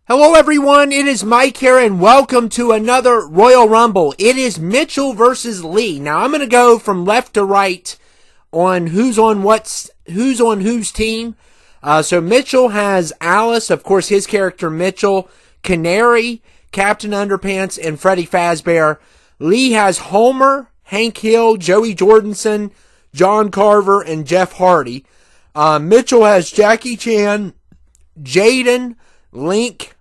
Hello everyone, it is Mike here and welcome to another Royal Rumble. It is Mitchell versus Lee. Now I'm going to go from left to right on who's on whose team. So Mitchell has Alice, of course his character Mitchell, Canary, Captain Underpants, and Freddy Fazbear. Lee has Homer, Hank Hill, Joey Jordison, John Carver, and Jeff Hardy. Mitchell has Jackie Chan, Jaden, Link,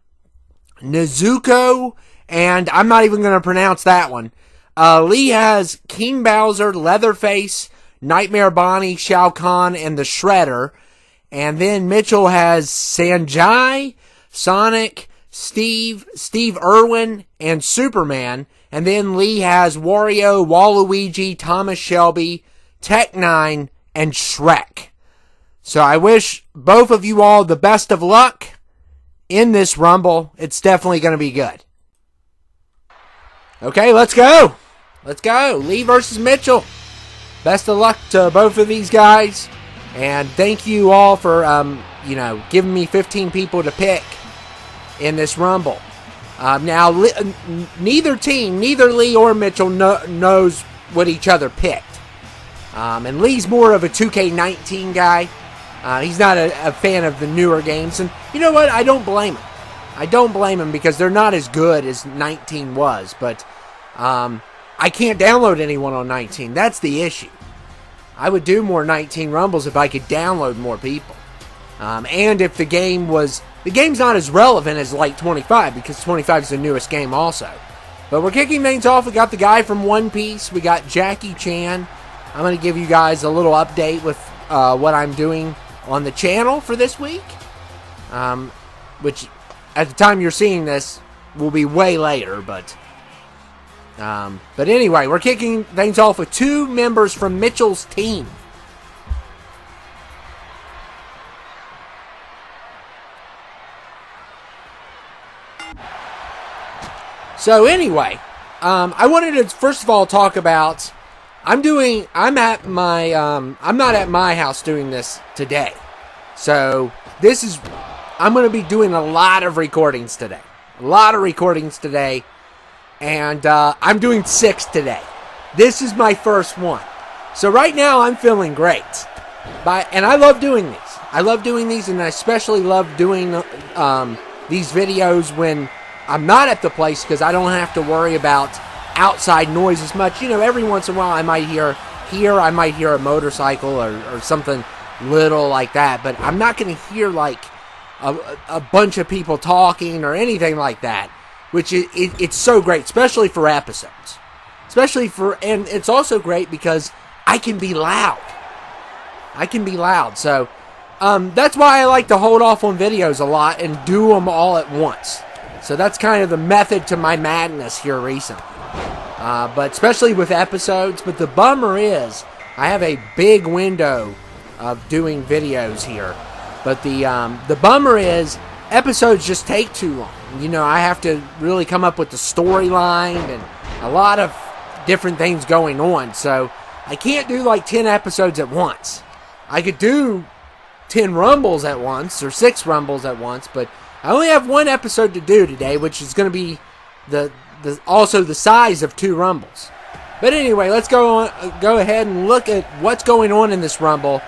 Nezuko, and I'm not even going to pronounce that one. Lee has King Bowser, Leatherface, Nightmare Bonnie, Shao Kahn, and the Shredder. And then Mitchell has Sanjay, Sonic, Steve Irwin, and Superman. And then Lee has Wario, Waluigi, Thomas Shelby, Tech-9, and Shrek. So I wish both of you all the best of luck in this Rumble. It's definitely going to be good. Okay, let's go. Let's go. Lee versus Mitchell. Best of luck to both of these guys. And thank you all for, giving me 15 people to pick in this Rumble. Now, neither team, neither Lee or Mitchell knows what each other picked. And Lee's more of a 2K19 guy. He's not a fan of the newer games. And you know what? I don't blame him. I don't blame him because they're not as good as 19 was. But I can't download anyone on 19. That's the issue. I would do more 19 Rumbles if I could download more people. And if the game was... The game's not as relevant as like 25 because 25 is the newest game also. But we're kicking things off. We got the guy from One Piece. We got Jackie Chan. I'm going to give you guys a little update with what I'm doing on the channel for this week, which at the time you're seeing this will be way later, but anyway, we're kicking things off with two members from Mitchell's team. So anyway, I wanted to first of all talk about I'm not at my house doing this today. So, I'm going to be doing a lot of recordings today. And, I'm doing 6 today. This is my first one. So right now, I'm feeling great. And I love doing these. And I especially love doing, these videos when I'm not at the place because I don't have to worry about outside noise as much. You know, every once in a while I might hear a motorcycle or something little like that, but I'm not going to hear like a bunch of people talking or anything like that, which it's so great, especially for episodes. And it's also great because I can be loud. So that's why I like to hold off on videos a lot and do them all at once. So that's kind of the method to my madness here recently. But especially with episodes. But the bummer is I have a big window of doing videos here. But the bummer is episodes just take too long. You know, I have to really come up with the storyline and a lot of different things going on. So I can't do like 10 episodes at once. I could do 10 Rumbles at once or 6 Rumbles at once. But I only have 1 episode to do today, which is going to be also the size of 2 Rumbles. But anyway, let's go ahead and look at what's going on in this Rumble.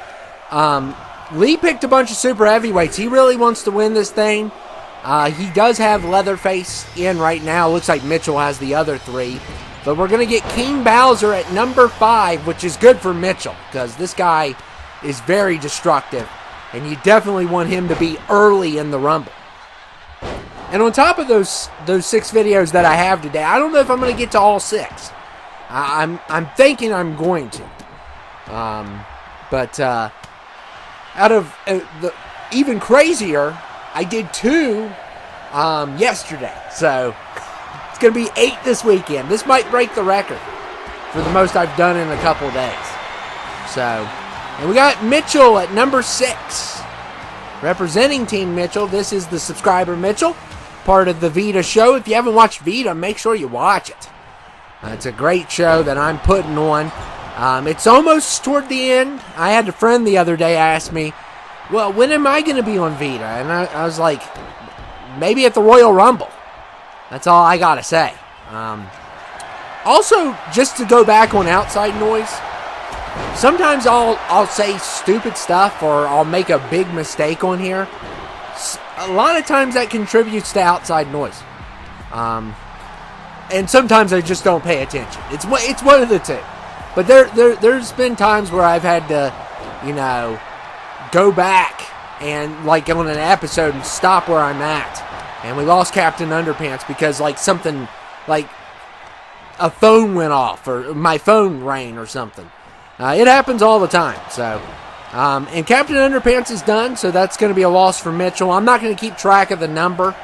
Lee picked a bunch of super heavyweights. He really wants to win this thing. He does have Leatherface in right now. Looks like Mitchell has the other 3. But we're going to get King Bowser at number 5, which is good for Mitchell because this guy is very destructive. And you definitely want him to be early in the Rumble. And on top of those 6 videos that I have today, I don't know if I'm going to get to all 6. I'm thinking I'm going to. But out of the even crazier, I did 2 yesterday. So it's going to be 8 this weekend. This might break the record for the most I've done in a couple of days. So, and we got Mitchell at number 6. Representing Team Mitchell, this is the subscriber Mitchell, part of the Vita show. If you haven't watched Vita, make sure you watch it. It's a great show that I'm putting on. It's almost toward the end. I had a friend the other day ask me, well, when am I going to be on Vita? And I was like, maybe at the Royal Rumble. That's all I gotta say. Also, just to go back on outside noise, sometimes I'll say stupid stuff or I'll make a big mistake on here. A lot of times that contributes to outside noise. And sometimes I just don't pay attention. It's one of the two. But there's been times where I've had to, go back and like on an episode and stop where I'm at. And we lost Captain Underpants because something like a phone went off or my phone rang or something. It happens all the time. So, and Captain Underpants is done, so that's going to be a loss for Mitchell. I'm not going to keep track of the number,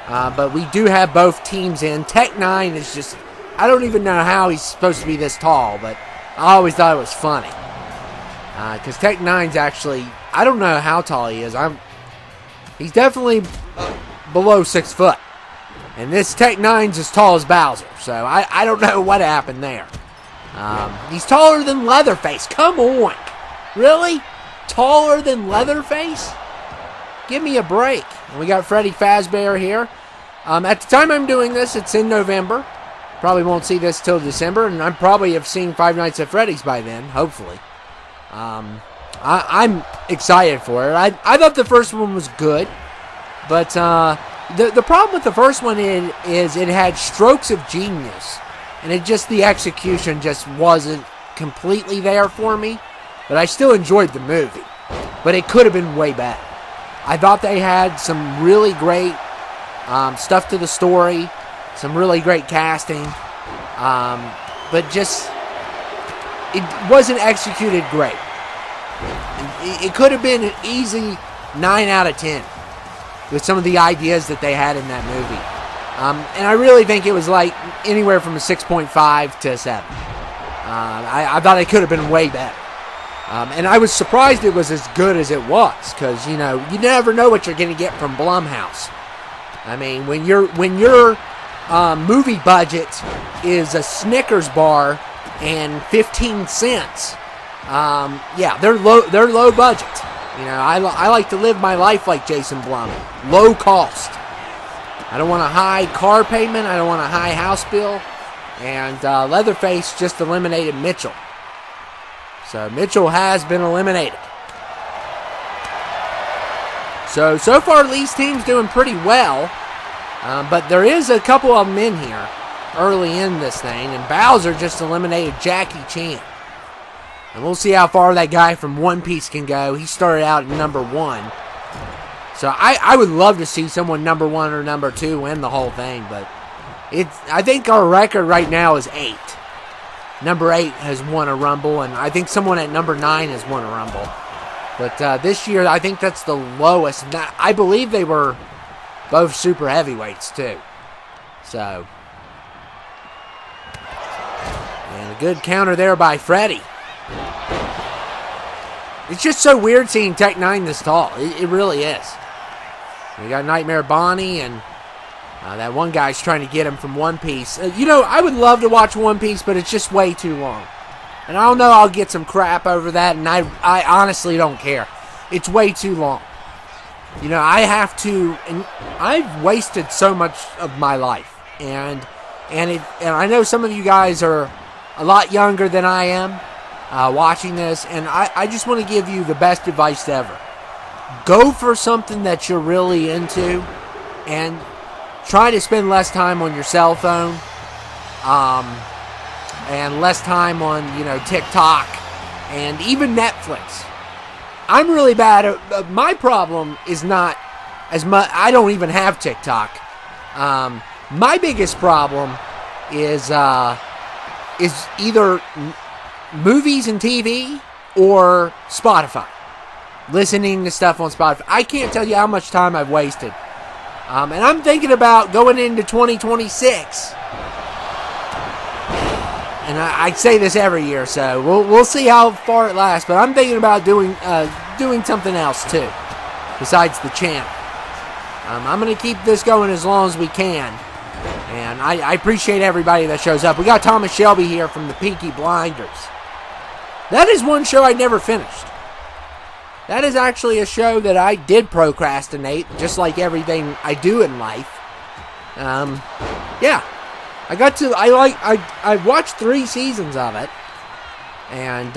but we do have both teams in. Tech 9 is just, I don't even know how he's supposed to be this tall, but I always thought it was funny. Because Tech 9's actually, I don't know how tall he is. He's definitely below 6 foot. And this Tech 9's as tall as Bowser, so I don't know what happened there. He's taller than Leatherface. Come on. Really? Taller than Leatherface? Give me a break. And we got Freddy Fazbear here. At the time I'm doing this, it's in November. Probably won't see this till December, and I probably have seen Five Nights at Freddy's by then, hopefully. I'm excited for it. I thought the first one was good, but the problem with the first one is it had strokes of genius, and the execution just wasn't completely there for me. But I still enjoyed the movie, but it could have been way better. I thought they had some really great stuff to the story, some really great casting, but just it wasn't executed great. It could have been an easy 9 out of 10 with some of the ideas that they had in that movie. And I really think it was anywhere from a 6.5 to a 7. I thought it could have been way better. And I was surprised it was as good as it was, because you never know what you're going to get from Blumhouse. I mean, when your movie budget is a Snickers bar and 15 cents, they're low budget. I like to live my life like Jason Blum, low cost. I don't want a high car payment. I don't want a high house bill. And Leatherface just eliminated Mitchell. So Mitchell has been eliminated. So far Lee's team's doing pretty well. But there is a couple of them in here early in this thing. And Bowser just eliminated Jackie Chan. And we'll see how far that guy from One Piece can go. He started out at number 1. So I would love to see someone number 1 or number 2 win the whole thing. But I think our record right now is 8. Number 8 has won a Rumble, and I think someone at number 9 has won a Rumble. But this year, I think that's the lowest. I believe they were both super heavyweights, too. So, and a good counter there by Freddy. It's just so weird seeing Tech 9 this tall. It really is. We got Nightmare Bonnie, and that one guy's trying to get him from One Piece. I would love to watch One Piece, but it's just way too long. And I don't know, I'll get some crap over that, and I honestly don't care. It's way too long. I have to, and I've wasted so much of my life. And I know some of you guys are a lot younger than I am watching this, and I just want to give you the best advice ever. Go for something that you're really into, and try to spend less time on your cell phone, and less time on, TikTok, and even Netflix. I'm really bad at, my problem is not as much, I don't even have TikTok. My biggest problem is either movies and TV or Spotify. Listening to stuff on Spotify. I can't tell you how much time I've wasted. And I'm thinking about going into 2026. And I say this every year, so we'll see how far it lasts. But I'm thinking about doing something else too, besides the channel. I'm going to keep this going as long as we can. And I appreciate everybody that shows up. We got Thomas Shelby here from the Peaky Blinders. That is one show I never finished. that is actually a show that I did procrastinate, just like everything I do in life. Yeah, I watched 3 seasons of it, and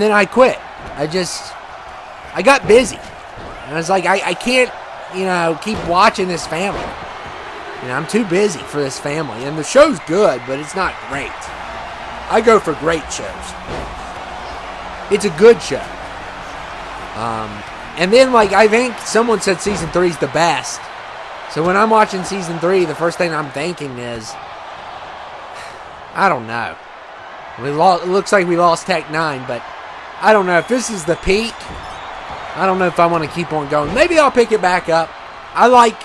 then I quit. I got busy, and I was like, I can't, keep watching this family. I'm too busy for this family, and the show's good, but it's not great. I go for great shows. It's a good show. And then, I think someone said season 3 is the best. So when I'm watching season 3, the first thing I'm thinking is, I don't know. It looks like we lost Tech 9, but I don't know if this is the peak. I don't know if I want to keep on going. Maybe I'll pick it back up. I like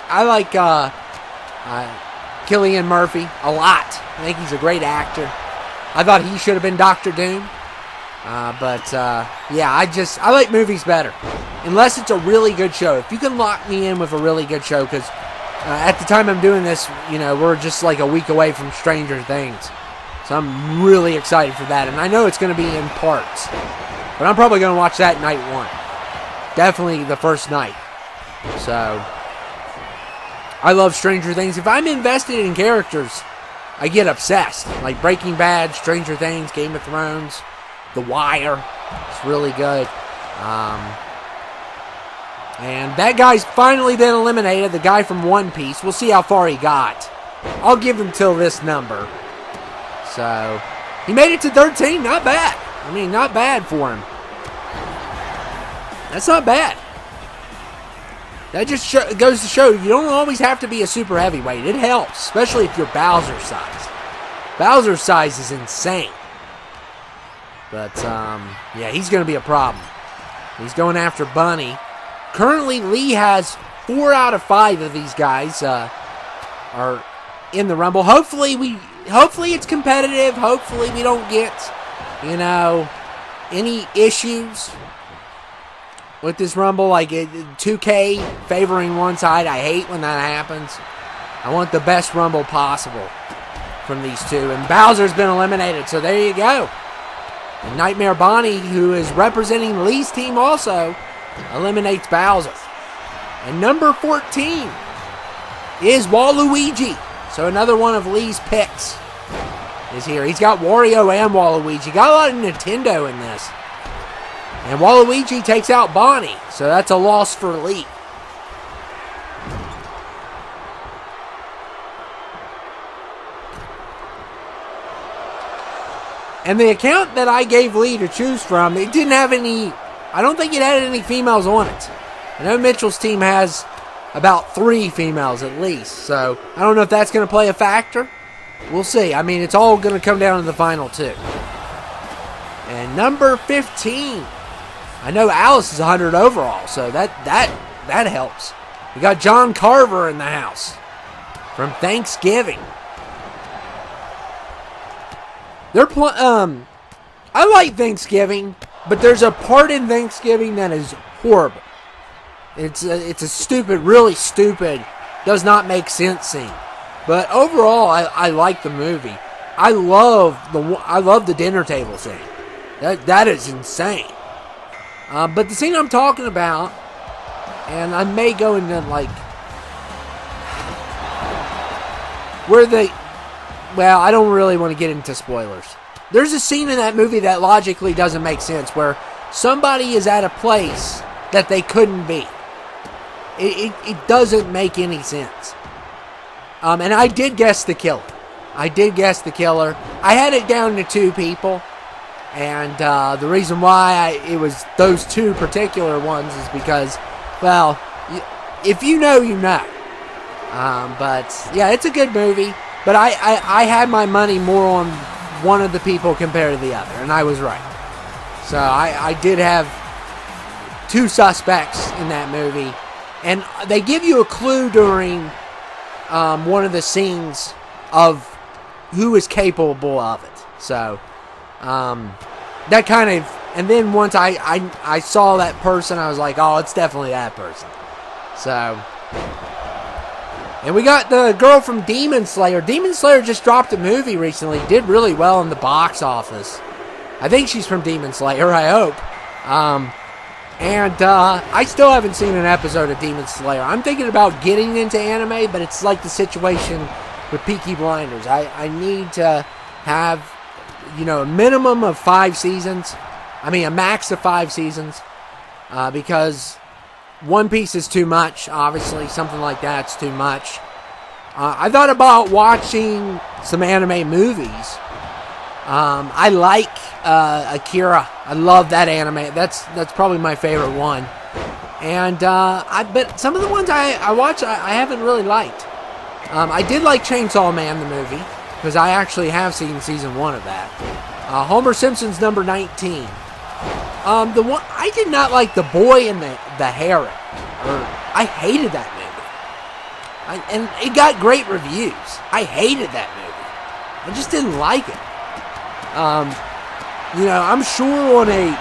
Cillian Murphy a lot. I think he's a great actor. I thought he should have been Dr. Doom. Yeah, I like movies better. Unless it's a really good show. If you can lock me in with a really good show, because at the time I'm doing this, we're just like a week away from Stranger Things. So I'm really excited for that. And I know it's going to be in parts. But I'm probably going to watch that night 1. Definitely the first night. So, I love Stranger Things. If I'm invested in characters, I get obsessed. Like Breaking Bad, Stranger Things, Game of Thrones, The Wire. It's really good. And that guy's finally been eliminated, the guy from One Piece. We'll see how far he got. I'll give him till this number. So, he made it to 13. Not bad. Not bad for him. That's not bad. That just goes to show you don't always have to be a super heavyweight. It helps, especially if you're Bowser size. Bowser size is insane. But, yeah, he's going to be a problem. He's going after Bunny. Currently, Lee has 4 out of 5 of these guys are in the Rumble. Hopefully it's competitive. Hopefully we don't get, any issues with this Rumble, like 2K favoring one side. I hate when that happens. I want the best Rumble possible from these two. And Bowser's been eliminated, so there you go. And Nightmare Bonnie, who is representing Lee's team also, eliminates Bowser. And number 14 is Waluigi. So another one of Lee's picks is here. He's got Wario and Waluigi. Got a lot of Nintendo in this. And Waluigi takes out Bonnie. So that's a loss for Lee. And the account that I gave Lee to choose from, it didn't have any, I don't think it had any females on it. I know Mitchell's team has about 3 females at least. So I don't know if that's going to play a factor. We'll see. It's all going to come down to the final 2. And number 15. I know Alice is 100 overall, so that helps. We got John Carver in the house from Thanksgiving. I like Thanksgiving, but there's a part in Thanksgiving that is horrible. It's a stupid, really stupid, does not make sense scene. But overall, I like the movie. I love the dinner table scene. That is insane. But the scene I'm talking about, and I may go into I don't really want to get into spoilers. There's a scene in that movie that logically doesn't make sense, where somebody is at a place that they couldn't be. It doesn't make any sense. And I did guess the killer. I had it down to 2 people. And the reason why it was those 2 particular ones is because, well, if you know, you know. But, yeah, it's a good movie. But I had my money more on one of the people compared to the other. And I was right. So I did have 2 suspects in that movie. And they give you a clue during one of the scenes of who is capable of it. So, that kind of, and then once I saw that person, I was like, oh, it's definitely that person. So, and we got the girl from Demon Slayer. Demon Slayer just dropped a movie recently, did really well in the box office. I think she's from Demon Slayer, I hope. And I still haven't seen an episode of Demon Slayer. I'm thinking about getting into anime, but it's like the situation with Peaky Blinders. I need to have, a minimum of 5 seasons. I mean, a max of 5 seasons. Because One Piece is too much, obviously. Something like that's too much. I thought about watching some anime movies. I like Akira. I love that anime. That's probably my favorite one. And but some of the ones I watch I haven't really liked. I did like Chainsaw Man the movie because I actually have seen season 1 of that. Homer Simpson's number 19. The one I did not like, The Boy and the Heron. I hated that movie. And it got great reviews. I hated that movie. I just didn't like it. I'm sure on a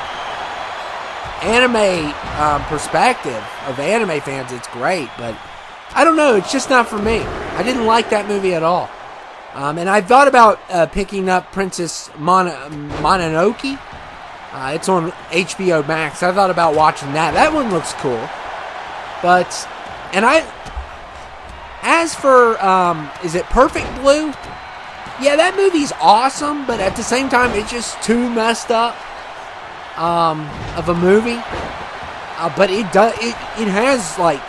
anime perspective of anime fans, it's great, but I don't know. It's just not for me. I didn't like that movie at all. And I thought about picking up Princess Mononoke. It's on HBO Max. I thought about watching that. That one looks cool. As for, is it Perfect Blue? Yeah, that movie's awesome, but at the same time, it's just too messed up of a movie. But it has, like,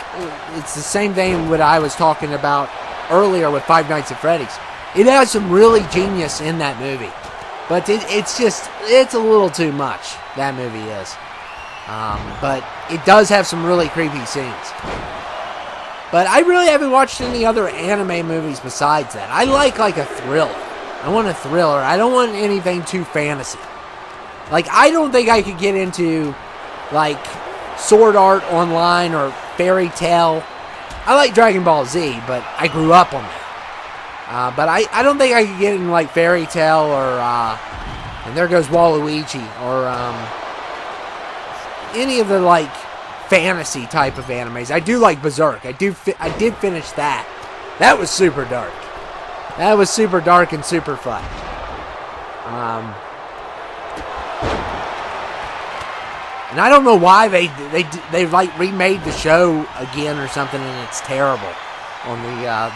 it's the same thing what I was talking about earlier with Five Nights at Freddy's. It has some really genius in that movie. But it's a little too much, that movie is. But it does have some really creepy scenes. But I really haven't watched any other anime movies besides that. I like a thriller. I want a thriller. I don't want anything too fantasy. Like, I don't think I could get into, like, Sword Art Online or Fairy Tail. I like Dragon Ball Z, but I grew up on that. But I don't think I could get in, like, Fairy Tail or, and there goes Waluigi, or, any of the, like, fantasy type of animes. I do like Berserk. I did finish that. That was super dark. That was super dark and super fun. And I don't know why they like remade the show again or something, and it's terrible on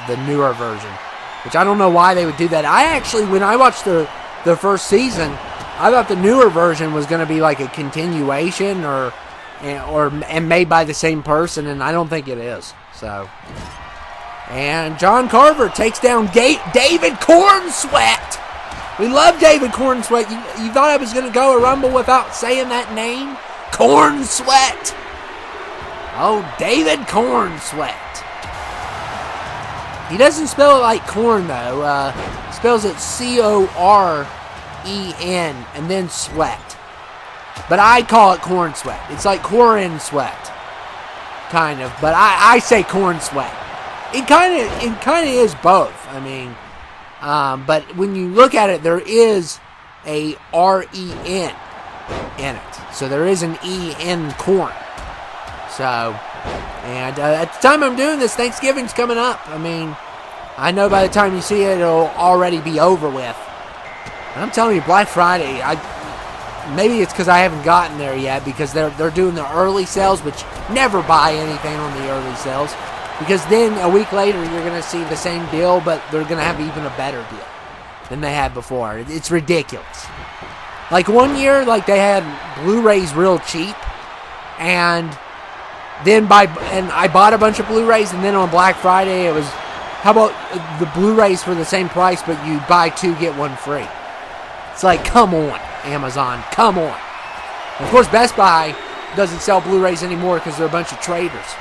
the newer version. Which I don't know why they would do that. I actually, when I watched the first season, I thought the newer version was going to be like a continuation or made by the same person, and I don't think it is. So, and John Carver takes down David Cornsweat. We love David Cornsweat. You thought I was going to go a Rumble without saying that name? Cornsweat. Oh, David Cornsweat. He doesn't spell it like corn, though. He spells it Corren and then sweat. But I call it corn sweat. It's like Corin sweat, kind of. But I say corn sweat. It kind of is both. I mean, but when you look at it, there is a R-E-N in it. So there is an E in corn. So, and at the time I'm doing this, Thanksgiving's coming up. I mean, I know by the time you see it, it'll already be over with. And I'm telling you, Black Friday, maybe it's because I haven't gotten there yet, because they're doing the early sales, which never buy anything on the early sales, because then a week later you're going to see the same deal, but they're going to have even a better deal than they had before. It's ridiculous. Like one year, like they had Blu-rays real cheap, and then I bought a bunch of Blu-rays, and then on Black Friday it was, how about the Blu-rays for the same price, but you buy 2 get 1 free? It's like, come on, Amazon, come on. And of course, Best Buy doesn't sell Blu-rays anymore because they're a bunch of traders.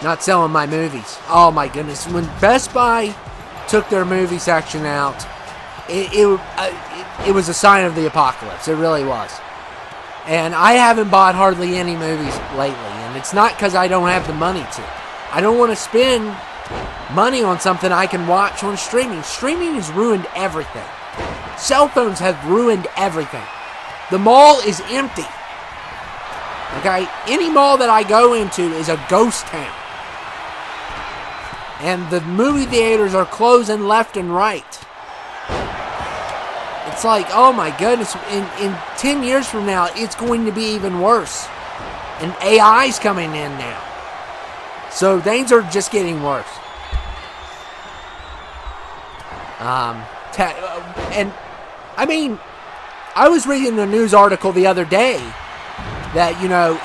Not selling my movies. Oh my goodness. When Best Buy took their movie section out, it was a sign of the apocalypse. It really was. And I haven't bought hardly any movies lately. And it's not because I don't have the money to. I don't want to spend money on something I can watch on streaming. Streaming has ruined everything. Cell phones have ruined everything. The mall is empty. Okay? Any mall that I go into is a ghost town. And the movie theaters are closing left and right. it's like, oh my goodness, in 10 years from now, it's going to be even worse. And AI's coming in now. So things are just getting worse. And I mean, I was reading a news article the other day that, you know,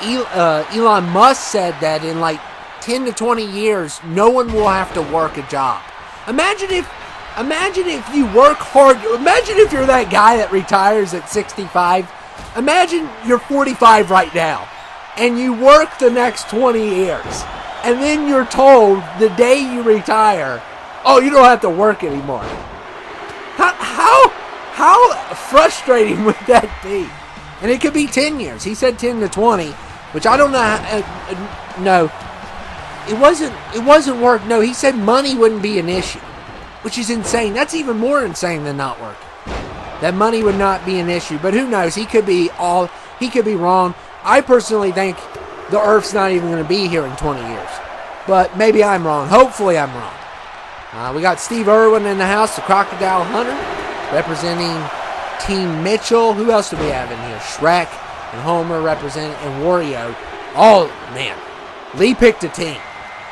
Elon Musk said that in like 10 to 20 years, no one will have to work a job. Imagine if you work hard. Imagine if you're that guy that retires at 65. Imagine you're 45 right now, and you work the next 20 years. And then you're told the day you retire, oh, you don't have to work anymore. How frustrating would that be? And it could be 10 years. He said 10 to 20, which I don't know. No, it wasn't work. No, he said money wouldn't be an issue, which is insane. That's even more insane than not working. That money would not be an issue. But who knows? He could be wrong. I personally think the Earth's not even going to be here in 20 years. But maybe I'm wrong. Hopefully I'm wrong. We got Steve Irwin in the house, the Crocodile Hunter, representing Team Mitchell. Who else do we have in here? Shrek and Homer representing, and Wario. Oh, man. Lee picked a team.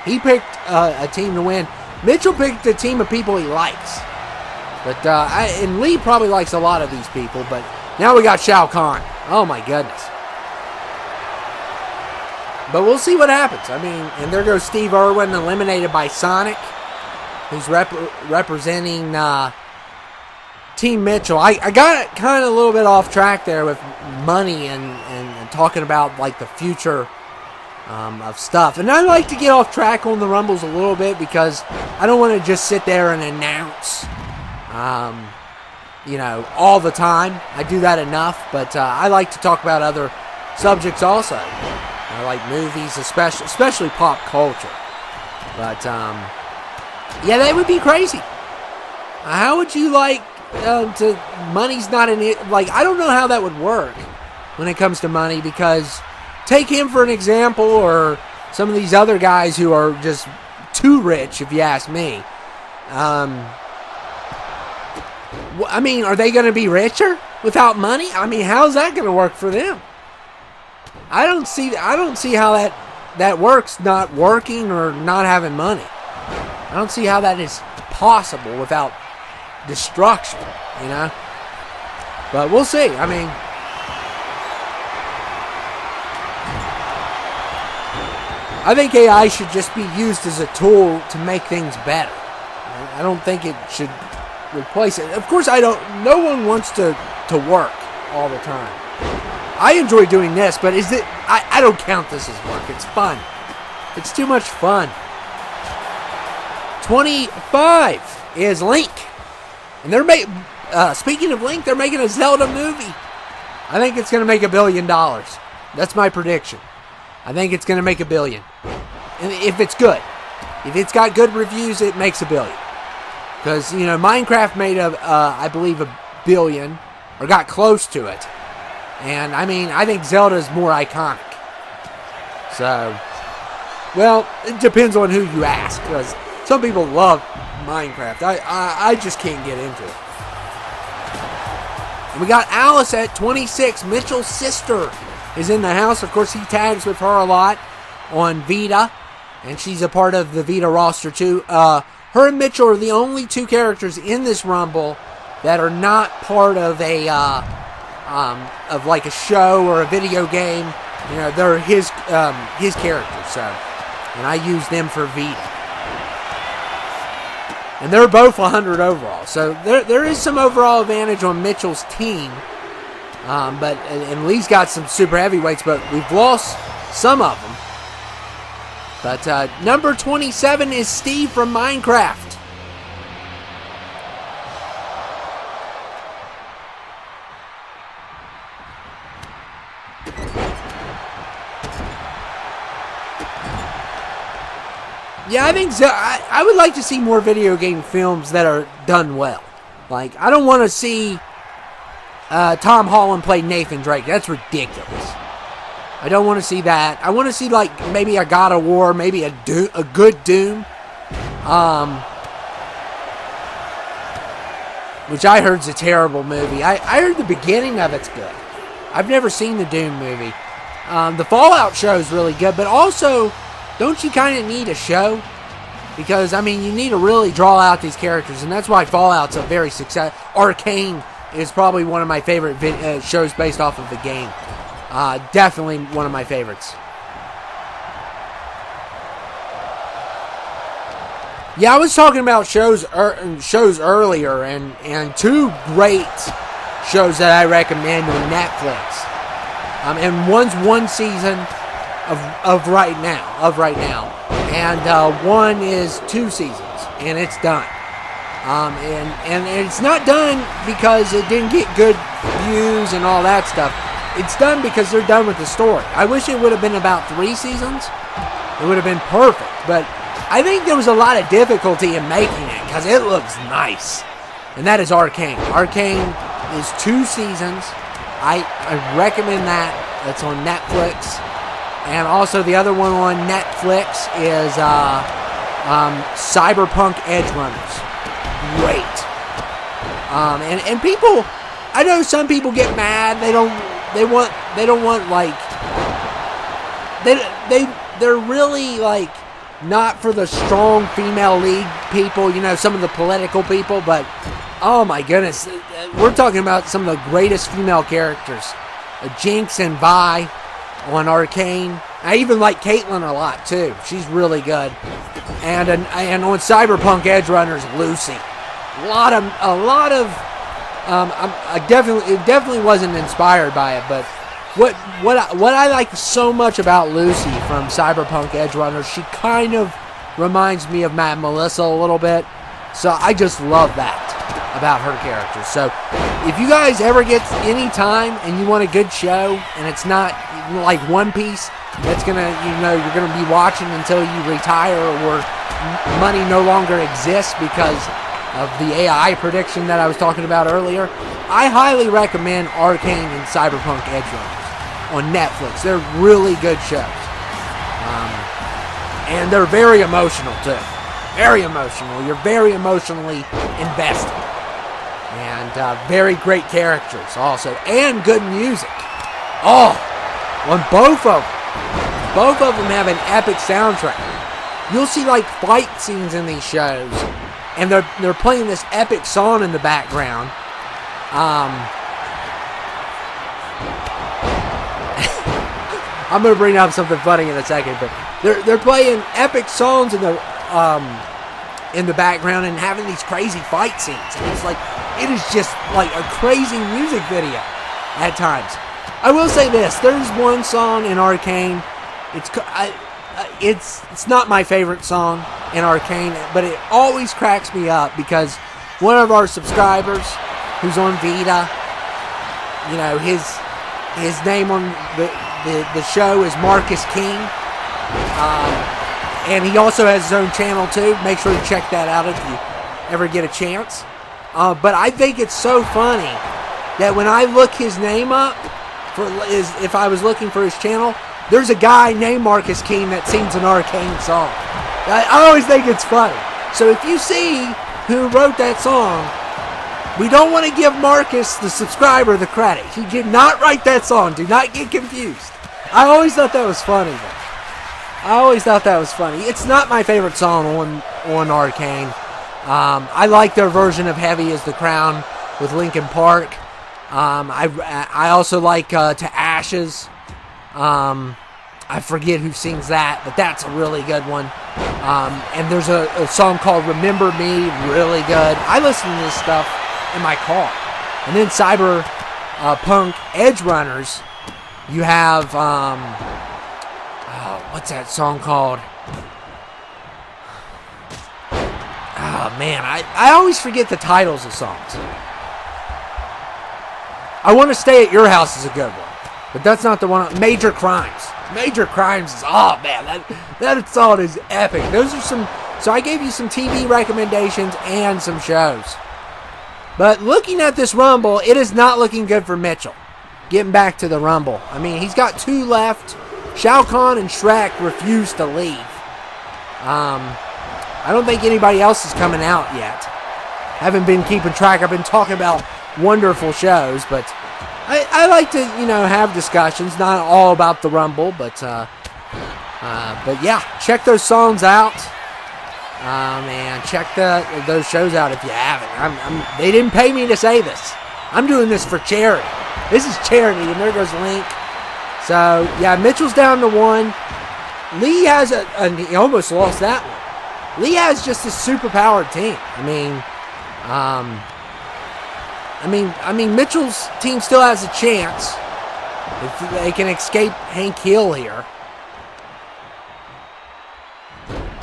He picked a team to win. Mitchell picked a team of people he likes. But and Lee probably likes a lot of these people. But now we got Shao Kahn. Oh, my goodness. But we'll see what happens. I mean, and there goes Steve Irwin, eliminated by Sonic, who's representing Team Mitchell. I got kind of a little bit off track there with money and talking about like the future of stuff. And I like to get off track on the Rumbles a little bit because I don't want to just sit there and announce, you know, all the time. I do that enough, but I like to talk about other subjects also. I like movies, especially pop culture. But, yeah, that would be crazy. How would you like money's not in it? Like, I don't know how that would work when it comes to money, because take him for an example, or some of these other guys who are just too rich, if you ask me. I mean, are they going to be richer without money? I mean, how's that going to work for them? I don't see how that works, not working or not having money. I don't see how that is possible without destruction, you know? But we'll see. I mean, I think AI should just be used as a tool to make things better. I don't think it should replace it. Of course, no one wants to work all the time. I enjoy doing this, but I don't count this as work. It's fun. It's too much fun. 25 is Link. And they're speaking of Link, they're making a Zelda movie. I think it's going to make $1 billion. That's my prediction. I think it's going to make $1 billion. And if it's good. If it's got good reviews, it makes $1 billion. Because, you know, Minecraft made, I believe, $1 billion. Or got close to it. And, I mean, I think Zelda's more iconic. So, well, it depends on who you ask. Because some people love Minecraft. I just can't get into it. And we got Alice at 26. Mitchell's sister is in the house. Of course, he tags with her a lot on Vita. And she's a part of the Vita roster, too. Her and Mitchell are the only two characters in this Rumble that are not part of a... of like a show or a video game. You know, they're his characters, so. And I use them for Vita. And they're both 100 overall. So there is some overall advantage on Mitchell's team. And Lee's got some super heavyweights, but we've lost some of them. But number 27 is Steve from Minecraft. Yeah, I think I would like to see more video game films that are done well. Like, I don't want to see Tom Holland play Nathan Drake. That's ridiculous. I don't want to see that. I want to see, like, maybe a God of War, maybe a good Doom. which I heard is a terrible movie. I heard the beginning of it's good. I've never seen the Doom movie. The Fallout show is really good, but also, don't you kind of need a show? Because, I mean, you need to really draw out these characters, and that's why Fallout's a very success. Arcane is probably one of my favorite shows based off of the game. Definitely one of my favorites. Yeah, I was talking about shows earlier, and two great shows that I recommend on Netflix. And one's one season of right now, and one is 2 seasons, and it's done. And it's not done because it didn't get good views and all that stuff. It's done because they're done with the story. I wish it would have been about 3 seasons. It would have been perfect, but I think there was a lot of difficulty in making it because it looks nice. And that is Arcane. Arcane is 2 seasons. I recommend that. It's on Netflix. And also the other one on Netflix is Cyberpunk Edgerunners. Great. And people, I know some people get mad. They're really like not for the strong female lead people, you know, some of the political people, but oh my goodness, we're talking about some of the greatest female characters. Jinx and Vi on Arcane. I even like Caitlyn a lot too. She's really good. And on Cyberpunk Edgerunners, Lucy. It definitely wasn't inspired by it, but what I like so much about Lucy from Cyberpunk Edgerunners, she kind of reminds me of Mad Melissa a little bit. So I just love that about her character. So if you guys ever get any time and you want a good show and it's not like One Piece that's gonna, you know, you're gonna be watching until you retire or money no longer exists because of the AI prediction that I was talking about earlier, I highly recommend Arcane and Cyberpunk Edgerunners on Netflix. They're really good shows. And they're very emotional too. Very emotional. You're very emotionally invested. And very great characters also. And good music. Oh, on both of them. Both of them have an epic soundtrack. You'll see like fight scenes in these shows, and they're playing this epic song in the background. I'm gonna bring up something funny in a second, but they're playing epic songs in the background and having these crazy fight scenes. And it's like, it is just like a crazy music video at times. I will say this: there's one song in Arcane. It's not my favorite song in Arcane, but it always cracks me up because one of our subscribers who's on Vita, you know, his name on the show is Marcus King, and he also has his own channel too. Make sure you check that out if you ever get a chance. But I think it's so funny that when I look his name up, if I was looking for his channel, there's a guy named Marcus King that sings an Arcane song. I always think it's funny. So if you see who wrote that song, we don't want to give Marcus, the subscriber, the credit. He did not write that song. Do not get confused. I always thought that was funny, though. It's not my favorite song on Arcane. I like their version of Heavy as the Crown with Linkin Park. I also like To Ashes. I forget who sings that, but that's a really good one. And there's a song called Remember Me, really good. I listen to this stuff in my car. And then Cyberpunk Edgerunners, you have, what's that song called? Oh, man, I always forget the titles of songs. I Want to Stay at Your House is a good one. But that's not the one. Major Crimes. Major Crimes is, oh man, that song is epic. Those are some, so I gave you some TV recommendations and some shows. But looking at this Rumble, it is not looking good for Mitchell. Getting back to the Rumble. I mean, he's got 2 left. Shao Kahn and Shrek refuse to leave. I don't think anybody else is coming out yet. haven't been keeping track. I've been talking about wonderful shows, but I like to, have discussions. Not all about the Rumble, but yeah, check those songs out. Man, check those shows out if you haven't. They didn't pay me to say this. I'm doing this for charity. This is charity, and there goes Link. So, yeah, Mitchell's down to 1. Lee has he almost lost that one. Lee has just a super-powered team. I mean, Mitchell's team still has a chance if they can escape Hank Hill here.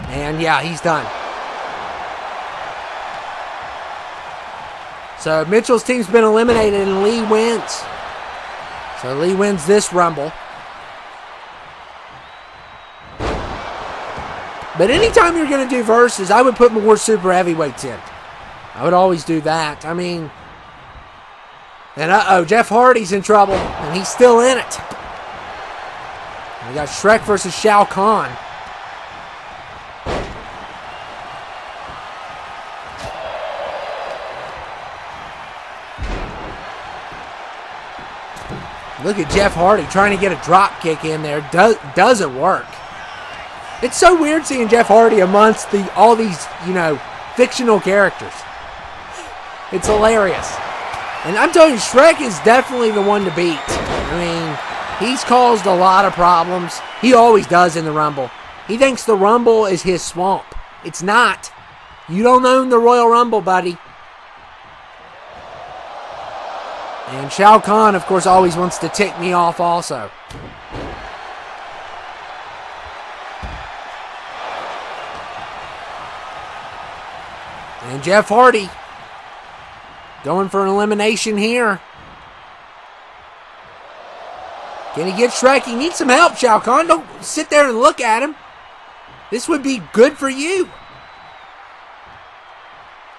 And, yeah, he's done. So, Mitchell's team's been eliminated, and Lee wins. So, Lee wins this Rumble. But anytime you're going to do verses, I would put more super heavyweights in. I would always do that. And Jeff Hardy's in trouble, and he's still in it. We got Shrek versus Shao Kahn. Look at Jeff Hardy trying to get a drop kick in there. Doesn't work. It's so weird seeing Jeff Hardy amongst all these, fictional characters. It's hilarious. And I'm telling you, Shrek is definitely the one to beat. He's caused a lot of problems. He always does in the Rumble. He thinks the Rumble is his swamp. It's not. You don't own the Royal Rumble, buddy. And Shao Kahn, of course, always wants to tick me off also. And Jeff Hardy going for an elimination here. Can he get Shrek? He needs some help, Shao Kahn. Don't sit there and look at him. This would be good for you.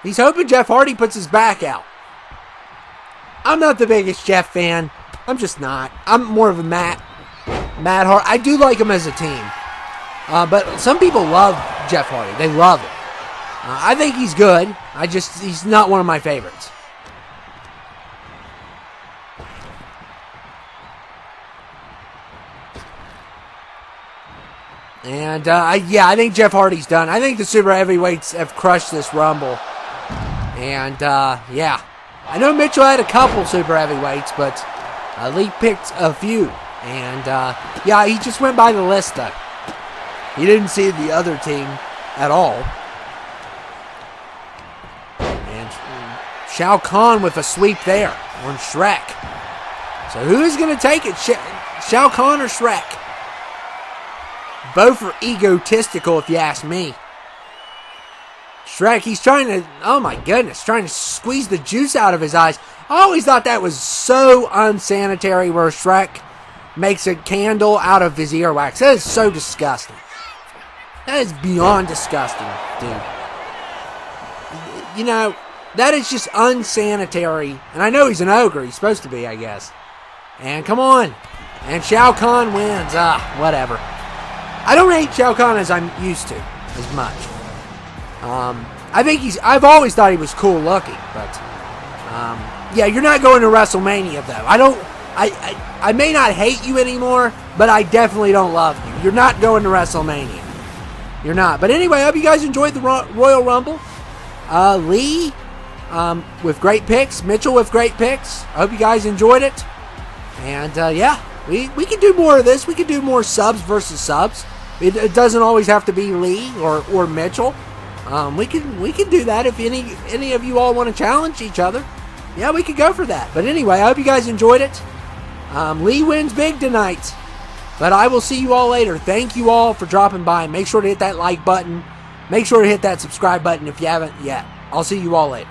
He's hoping Jeff Hardy puts his back out. I'm not the biggest Jeff fan. I'm just not. I'm more of a Matt Hardy. I do like him as a team. But some people love Jeff Hardy. They love him. I think he's good. He's not one of my favorites. And, I think Jeff Hardy's done. I think the super heavyweights have crushed this Rumble. And, I know Mitchell had a couple super heavyweights, but Lee picked a few. And, he just went by the list, though. He didn't see the other team at all. And Shao Kahn with a sweep there on Shrek. So who is going to take it, Shao Kahn or Shrek? Both are egotistical, if you ask me. Shrek, he's trying to, oh my goodness, trying to squeeze the juice out of his eyes. I always thought that was so unsanitary where Shrek makes a candle out of his earwax. That is so disgusting. That is beyond disgusting, dude. That is just unsanitary. And I know he's an ogre. He's supposed to be, I guess. And come on. And Shao Kahn wins. Whatever. I don't hate Shao Kahn as I'm used to as much. I've always thought he was cool looking, but you're not going to WrestleMania though. I may not hate you anymore, but I definitely don't love you. You're not going to WrestleMania. You're not. But anyway, I hope you guys enjoyed the Royal Rumble. Lee with great picks, Mitchell with great picks. I hope you guys enjoyed it. And we can do more of this. We can do more subs versus subs. It doesn't always have to be Lee or Mitchell. We can do that if any of you all want to challenge each other. Yeah, we could go for that. But anyway, I hope you guys enjoyed it. Lee wins big tonight. But I will see you all later. Thank you all for dropping by. Make sure to hit that like button. Make sure to hit that subscribe button if you haven't yet. I'll see you all later.